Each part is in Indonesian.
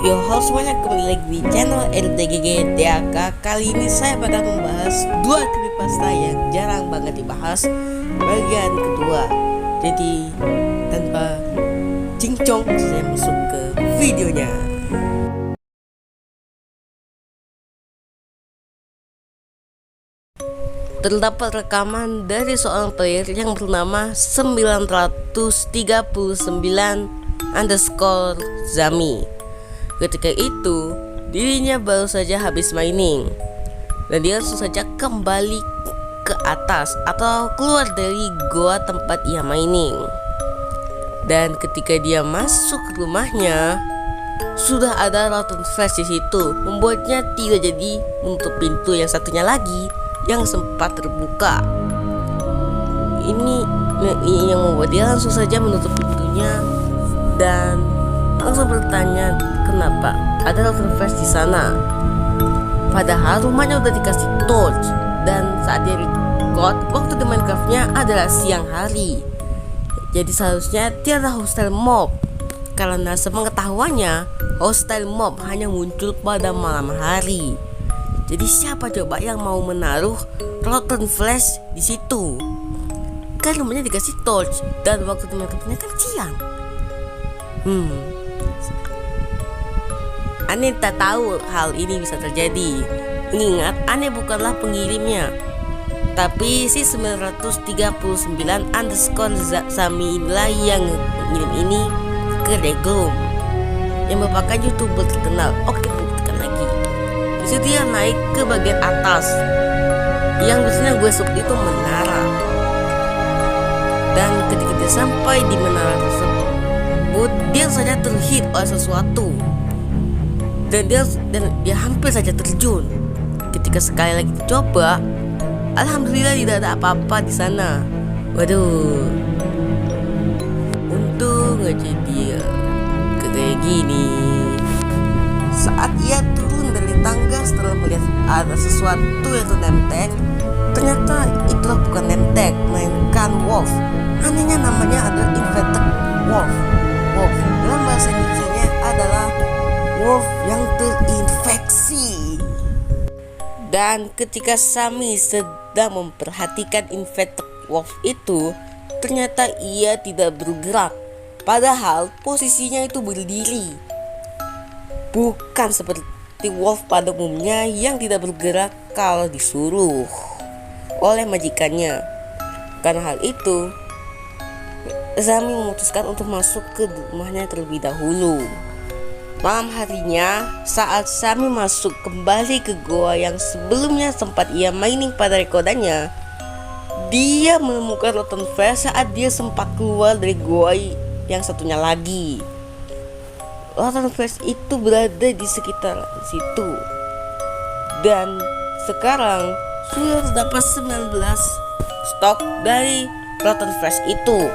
Yo, halo semuanya, kembali lagi di channel RTGG TAK. Kali ini saya bakal membahas dua creepypasta yang jarang banget dibahas, bagian kedua. Jadi tanpa cincong, saya masuk ke videonya. Terdapat rekaman dari seorang player yang bernama 939_Zami. Ketika itu, dirinya baru saja habis mining dan dia langsung saja kembali ke atas atau keluar dari goa tempat ia mining. Dan ketika dia masuk ke rumahnya, sudah ada rotten flash di situ, membuatnya tidak jadi menutup pintu yang satunya lagi yang sempat terbuka. Ini yang membuat dia langsung saja menutup pintunya dan langsung bertanya kenapa ada rotten flash di sana. Padahal rumahnya udah dikasih torch dan saat dia record waktu di Minecraftnya adalah siang hari. Jadi seharusnya tiada hostile mob, karena sepengetahuannya hostile mob hanya muncul pada malam hari. Jadi siapa coba yang mau menaruh rotten flash di situ? Kan rumahnya dikasih torch dan waktu di Minecraftnya kan siang. Aneh tak tahu hal ini bisa terjadi. Mengingat Aneh bukanlah pengirimnya, tapi si 939_Zami inilah yang mengirim ini ke Reglum, yang merupakan YouTuber terkenal. Oke, buktikan lagi. Disitu dia naik ke bagian atas, yang biasanya gue sebut itu menara. Dan ketika dia sampai di menara tersebut, dia saja terhit oleh sesuatu. Dan dia hampir saja terjun. Ketika sekali lagi dicoba, alhamdulillah tidak ada apa-apa di sana. Waduh, untung aja dia kayak gini. Saat ia turun dari tangga setelah melihat ada sesuatu yang nemtek, ternyata itulah bukan nemtek, melainkan wolf. Anehnya namanya adalah infected wolf. Wolf dalam bahasa Indonesia adalah wolf yang terinfeksi. Dan ketika Sami sedang memperhatikan infected wolf itu, ternyata ia tidak bergerak. Padahal posisinya itu berdiri. Bukan seperti wolf pada umumnya yang tidak bergerak kalau disuruh oleh majikannya. Karena hal itu, Zami memutuskan untuk masuk ke rumahnya terlebih dahulu. Malam harinya, saat Sami masuk kembali ke goa yang sebelumnya sempat ia mining pada rekodannya, dia menemukan rotten flash saat dia sempat keluar dari goa yang satunya lagi. Rotten flash itu berada di sekitar situ. Dan sekarang sudah terdapat 19 stok dari rotten flash itu.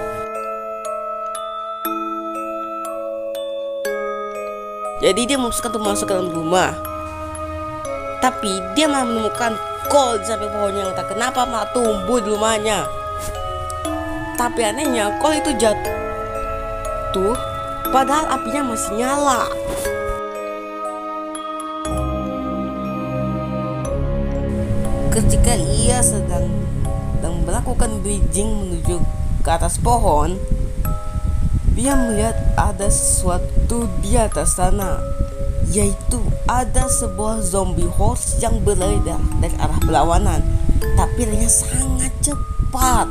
Jadi dia memutuskan untuk masuk ke dalam rumah. Tapi dia malah menemukan kol di samping pohonnya yang tak kenapa malah tumbuh di rumahnya. Tapi anehnya kol itu jatuh padahal apinya masih nyala. Ketika ia sedang melakukan bridging menuju ke atas pohon, dia melihat ada sesuatu di atas sana, yaitu ada sebuah zombie horse yang berlari dari arah berlawanan, tapi larinya sangat cepat.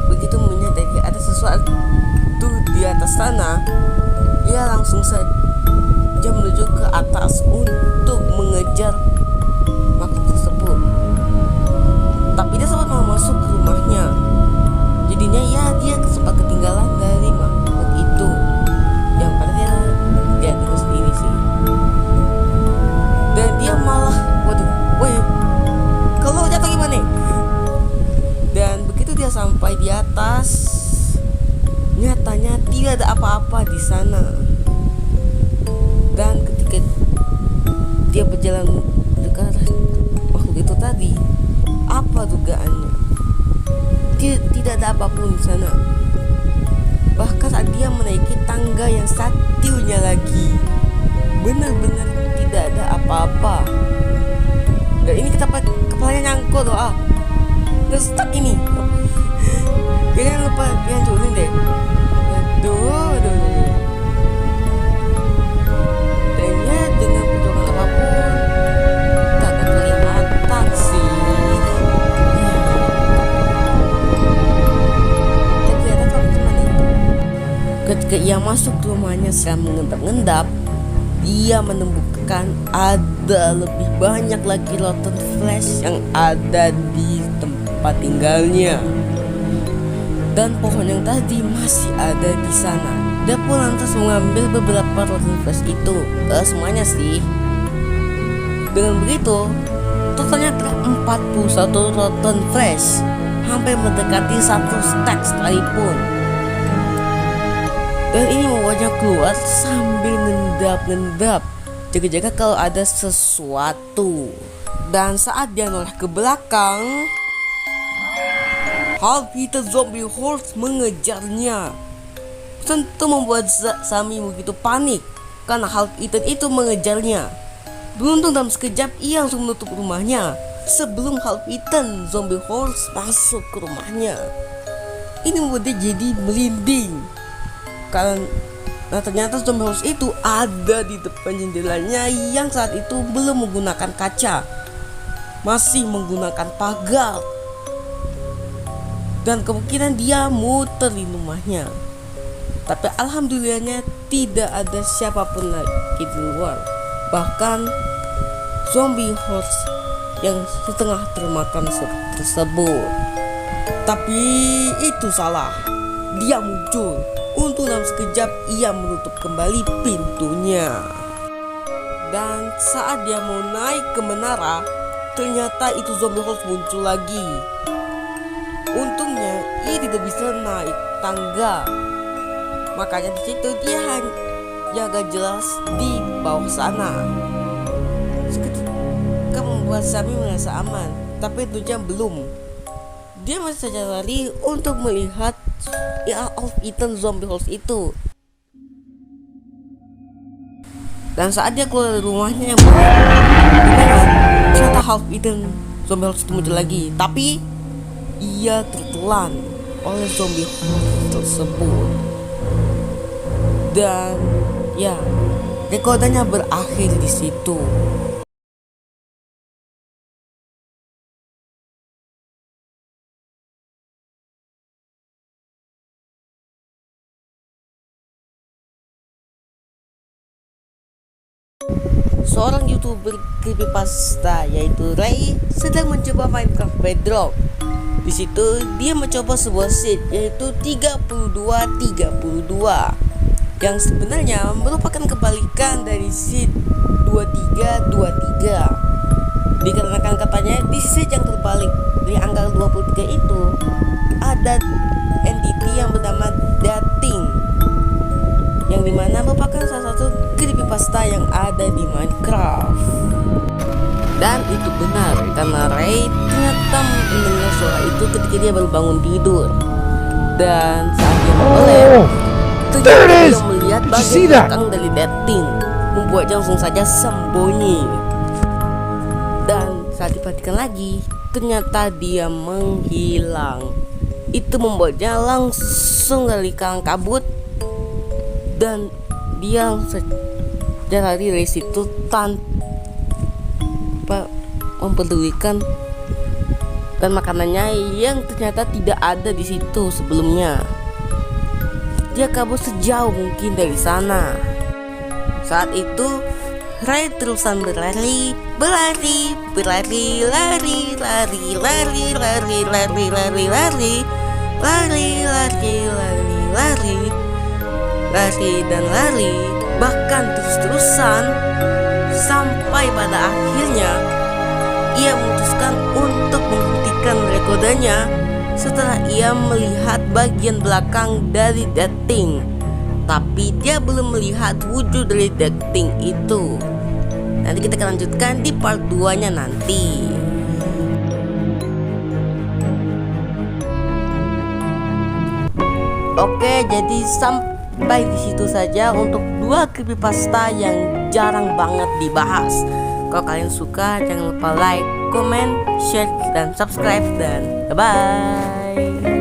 Begitu menyadari ada sesuatu di atas sana, dia langsung saja menuju ke atas untuk mengejar makhluk tersebut. Tapi dia sempat mau masuk ke rumahnya. Jadinya ya dia sempat ketinggalan dari makhluk itu, yang pada dia tinggal sendiri sih. Dan dia malah kalau jatuh gimana? Dan begitu dia sampai di atas, nyatanya tidak ada apa-apa di sana. Dan ketika dia berjalan dekat makhluk itu tadi, apa dugaannya? Tidak ada apapun di sana. Bahkan saat dia menaiki tangga yang satunya lagi, benar-benar tidak ada apa-apa. Dan ini kepalanya nyangkut loh. Dan stuck ini. Jangan lupa dihancurin deh. Aduh. Dan ya dengan perjuangan apapun tak ada kelihatan sih. Tapi ada teman itu. Ketika ia masuk ke rumahnya sedang mengendap-endap, dia menemukan ada lebih banyak lagi rotten flesh yang ada di tempat tinggalnya. Dan pohon yang tadi masih ada di sana. Dia pun lantas mengambil beberapa rotten flesh itu, semuanya sih. Dengan begitu, totalnya telah 41 rotten flesh, hampir mendekati 1 stack sekalipun. Dan ini membuatnya keluar sambil ngendap-ngendap, jaga-jaga kalau ada sesuatu. Dan saat dia noleh ke belakang, half-eaten zombie horde mengejarnya. Tentu membuat Sami begitu panik karena half-eaten itu mengejarnya. Beruntung dalam sekejap ia langsung menutup rumahnya sebelum half-eaten zombie horde masuk ke rumahnya. Ini membuat dia jadi merinding karena ternyata zombie horde itu ada di depan jendelanya yang saat itu belum menggunakan kaca, masih menggunakan pagar. Dan kemungkinan dia muter di rumahnya. Tapi alhamdulillahnya tidak ada siapapun lagi di luar. Bahkan zombie horde yang setengah termakan tersebut. Tapi itu salah. Dia muncul. Untuk dalam sekejap ia menutup kembali pintunya. Dan saat dia mau naik ke menara, ternyata itu zombie horde muncul lagi. Untungnya ia tidak bisa naik tangga, makanya di situ dia hanya jaga jelas di bawah sana. Seketika membuat Sami merasa aman, tapi tentunya belum. Dia masih saja lari untuk melihat half-eaten zombie horde itu. Dan saat dia keluar dari rumahnya yang beneran, ternyata half-eaten zombie horde itu muncul lagi, tapi ia tertelan oleh zombie horde tersebut. Dan ya, rekodanya berakhir di situ. Seorang YouTuber creepypasta yaitu Ray sedang mencoba Minecraft Bedrock. Di situ dia mencoba sebuah seed yaitu 3232 yang sebenarnya merupakan kebalikan dari seed 2323. Dikarenakan katanya di seed yang terbalik di angka 23 itu ada entity yang bernama Dating, yang dimana merupakan salah satu creepypasta yang ada di Minecraft. Dan itu benar karena Ray ternyata mendengar suara itu ketika dia baru bangun tidur. Dan saat dia melek, ternyata dia melihat bagian belakang dari Dating, membuatnya langsung saja sembunyi. Dan saat diperhatikan lagi, ternyata dia menghilang. Itu membuatnya langsung dari kalang kabut, dan dia langsung lari dari situ tanpa mempedulikan dan makanannya yang ternyata tidak ada di situ sebelumnya. Dia kabur sejauh mungkin dari sana. Saat itu Ray terusan berlari, dan lari, bahkan terus-terusan sampai pada akhirnya ia memutuskan untuk menghentikan rekodanya setelah ia melihat bagian belakang dari Dating. Tapi dia belum melihat wujud dari Dating itu. Nanti kita akan lanjutkan di part 2 nya nanti. Oke, jadi sampai di situ saja untuk 2 creepypasta yang jarang banget dibahas. Kalau kalian suka, jangan lupa like, comment, share, dan subscribe. Dan bye-bye.